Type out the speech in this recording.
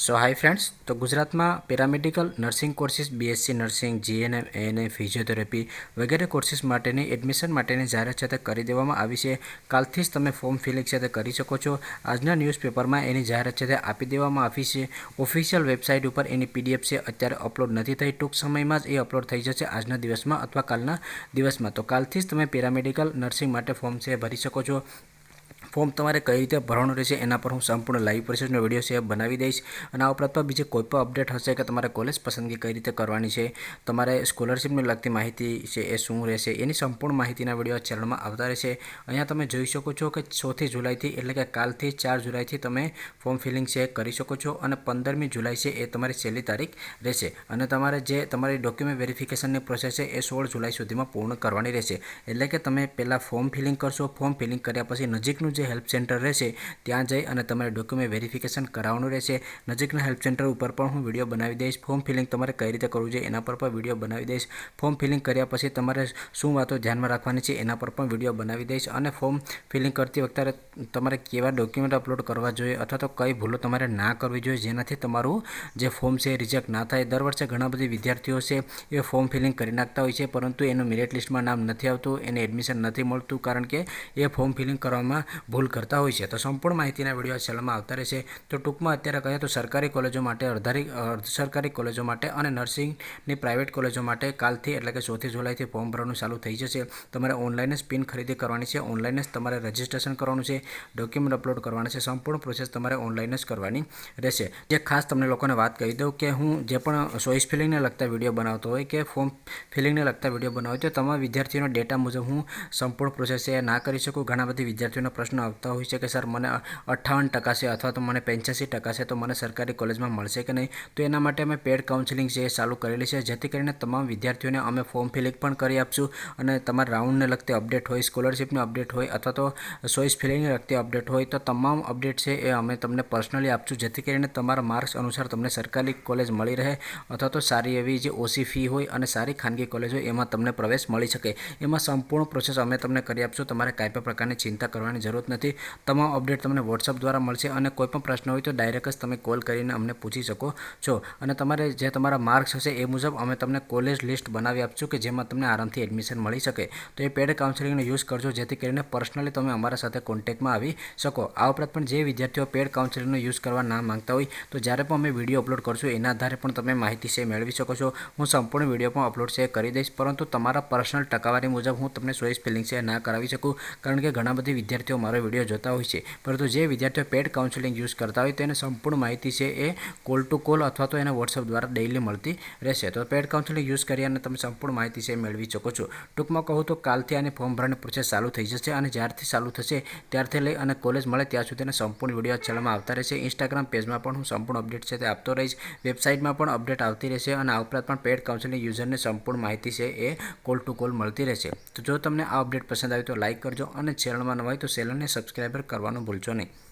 સો hi friends, તો ગુજરાતમાં paramedical nursing courses, BSc nursing, GNM, ANM, physiotherapy વગેરે courses માટેની એડમિશન માટેની જાહેરાત છે તે કરી દેવામાં આવી છે। કાલથી જ તમે ફોર્મ ફિલિંગ છે તે કરી શકો છો। આજના ન્યૂઝપેપરમાં એની જાહેરાત છે તે આપી દેવામાં આવી છે। ઓફિશિયલ વેબસાઇટ ઉપર એની પીડીએફ છે અત્યારે અપલોડ નથી થઈ, ટૂંક સમયમાં જ એ અપલોડ થઈ જશે આજના દિવસમાં અથવા કાલના દિવસમાં। તો કાલથી જ તમે પેરામેડિકલ નર્સિંગ માટે ફોર્મ છે ભરી શકો છો। ફોર્મ તમારે કઈ રીતે ભરવાનું રહેશે એના પર હું સંપૂર્ણ લાઈવ પ્રોસેસનો વિડીયો છે બનાવી દઈશ। અને આ ઉપરાંત બીજી કોઈ પણ અપડેટ હશે કે તમારે કોલેજ પસંદગી કઈ રીતે કરવાની છે, તમારે સ્કોલરશિપને લગતી માહિતી છે એ શું રહેશે, એની સંપૂર્ણ માહિતીના વિડીયો ચેનલમાં આવતા રહેશે। અહીંયા તમે જોઈ શકો છો કે 6 જુલાઈથી એટલે કે કાલથી 4 જુલાઈથી તમે ફોર્મ ફિલિંગ છે કરી શકો છો અને 15મી જુલાઈ છે એ તમારી છેલ્લી તારીખ રહેશે। અને તમારે જે તમારી ડોક્યુમેન્ટ વેરિફિકેશનની પ્રોસેસ છે એ 16 જુલાઈ સુધીમાં પૂર્ણ કરવાની રહેશે। એટલે કે તમે પહેલાં ફોર્મ ફિલિંગ કરશો, ફોર્મ ફિલિંગ કર્યા પછી નજીકનું જે હેલ્પ સેન્ટર રહેશે ત્યાં જઈ અને તમારે ડોક્યુમેન્ટ વેરિફિકેશન કરાવવાનું રહેશે। નજીકના હેલ્પ સેન્ટર ઉપર પણ હું વિડીયો બનાવી દઈશ। ફોર્મ ફિલિંગ તમારે કઈ રીતે કરવું જોઈએ એના પર પણ વિડીયો બનાવી દઈશ। ફોર્મ ફિલિંગ કર્યા પછી તમારે શું વાતો ધ્યાનમાં રાખવાની છે એના પર પણ વિડીયો બનાવી દઈશ। અને ફોર્મ ફિલિંગ કરતી વખતે તમારે કેવા ડોક્યુમેન્ટ અપલોડ કરવા જોઈએ અથવા તો કઈ ભૂલો તમારે ના કરવી જોઈએ જેનાથી તમારું જે ફોર્મ છે રિજેક્ટ ના થાય। દર વર્ષે ઘણા બધા વિદ્યાર્થીઓ છે એ ફોર્મ ફિલિંગ કરી નાખતા હોય છે, પરંતુ એનું મેરિટ લિસ્ટમાં નામ નથી આવતું, એને એડમિશન નથી મળતું, કારણ કે એ ફોર્મ ફિલિંગ કરવામાં ભૂલ કરતા હોય છે। તો સંપૂર્ણ માહિતીના વિડીયો ચેનલમાં આવતા રહેશે। તો ટૂંકમાં અત્યારે કહે તો સરકારી કોલેજો માટે, અર્ધ સરકારી કોલેજો માટે અને નર્સિંગની પ્રાઇવેટ કોલેજો માટે કાલથી એટલે કે 4 જુલાઈથી ફોર્મ ભરવાનું ચાલુ થઈ જશે। તમારે ઓનલાઈન જ પિન ખરીદી કરવાની છે, ઓનલાઈન જ તમારે રજિસ્ટ્રેશન કરવાનું છે, ડોક્યુમેન્ટ અપલોડ કરવાના છે, સંપૂર્ણ પ્રોસેસ તમારે ઓનલાઈન જ કરવાની રહેશે। જે ખાસ તમને લોકોને વાત કહી દઉં કે હું જે પણ ચોઇસ ફિલિંગને લગતા વિડીયો બનાવતો હોય કે ફોર્મ ફિલિંગને લગતા વિડીયો બનાવતો હોય તો તમામ વિદ્યાર્થીઓના ડેટા મુજબ હું સંપૂર્ણ પ્રોસેસ એ ના કરી શકું। ઘણા બધી વિદ્યાર્થીઓના પ્રશ્નો આવતા હોય છે કે સર મને 58% છે અથવા તો મને 85% છે તો મને સરકારી કોલેજમાં મળશે કે નહીં। તો એના માટે અમે પેડ કાઉન્સિલિંગ છે એ ચાલુ કરેલી છે, જેથી કરીને તમામ વિદ્યાર્થીઓને અમે ફોર્મ ફિલિંગ પણ કરી આપશું। અને તમારા રાઉન્ડને લગતી અપડેટ હોય, સ્કોલરશિપની અપડેટ હોય અથવા તો ચોઇસ ફિલિંગને લગતી અપડેટ હોય તો તમામ અપડેટ છે એ અમે તમને પર્સનલી આપશું, જેથી કરીને તમારા માર્ક્સ અનુસાર તમને સરકારી કોલેજ મળી રહે અથવા તો સારી એવી જે ઓછી ફી હોય અને સારી ખાનગી કોલેજ હોય એમાં તમને પ્રવેશ મળી શકે। એમાં સંપૂર્ણ પ્રોસેસ અમે તમને કરી આપશું, તમારે કાંઈ પણ પ્રકારની ચિંતા કરવાની જરૂર નથી। તમામ અપડેટ તમને વોટ્સઅપ દ્વારા મળશે અને કોઈ પણ પ્રશ્ન હોય તો ડાયરેક્ટ જ તમે કોલ કરીને અમને પૂછી શકો છો। અને તમારે જે તમારા માર્ક્સ હશે એ મુજબ અમે તમને કોલેજ લિસ્ટ બનાવી આપશું કે જેમાં તમને આરામથી એડમિશન મળી શકે। તો એ પેડ કાઉન્સિલિંગનો યુઝ કરજો, જેથી કરીને પર્સનલી તમે અમારા સાથે કોન્ટેક્ટમાં આવી શકો। આ ઉપરાંત પણ જે વિદ્યાર્થીઓ પેડ કાઉન્સિલિંગનો યુઝ કરવા ના માંગતા હોય તો જ્યારે પણ અમે વિડીયો અપલોડ કરશું એના આધારે પણ તમે માહિતી છે મેળવી શકો છો। હું સંપૂર્ણ વિડીયો પણ અપલોડ છે કરી દઈશ, પરંતુ તમારા પર્સનલ ટકાવારી મુજબ હું તમને ચોઇસ ફિલિંગ છે ના કરાવી શકું, કારણ કે ઘણા બધી વિદ્યાર્થીઓ મારો વિડીયો જોતા હોય છે, પરંતુ જે વિદ્યાર્થીઓ પેડ કાઉન્સિલિંગ યુઝ કરતા હોય તેને સંપૂર્ણ માહિતી છે એ કોલ ટુ કોલ અથવા તો એને વોટ્સઅપ દ્વારા ડેઇલી મળતી રહેશે। તો પેડ કાઉન્સિલિંગ યુઝ કરી અને તમે સંપૂર્ણ માહિતી છે મેળવી શકો છો। ટૂંકમાં કહું તો કાલથી આની ફોર્મ ભરવાની પ્રોસેસ ચાલુ થઈ જશે અને જ્યારથી ચાલુ થશે ત્યારથી લઈ અને કોલેજ મળે ત્યાં સુધીના સંપૂર્ણ વિડીયો ચેનલમાં આવતા રહેશે। ઇન્સ્ટાગ્રામ પેજમાં પણ હું સંપૂર્ણ અપડેટ છે તે આપતો રહીશ, વેબસાઇટમાં પણ અપડેટ આવતી રહેશે અને આ ઉપરાંત પણ પેડ કાઉન્સિલિંગ યુઝરને સંપૂર્ણ માહિતી છે એ કોલ ટુ કોલ મળતી રહેશે। તો જો તમને આ અપડેટ પસંદ આવી તો લાઇક કરજો અને ચેનલમાં નવા હોય તો ચેનલને સબસ્ક્રાઈબર કરવાનું ભૂલશો નહીં।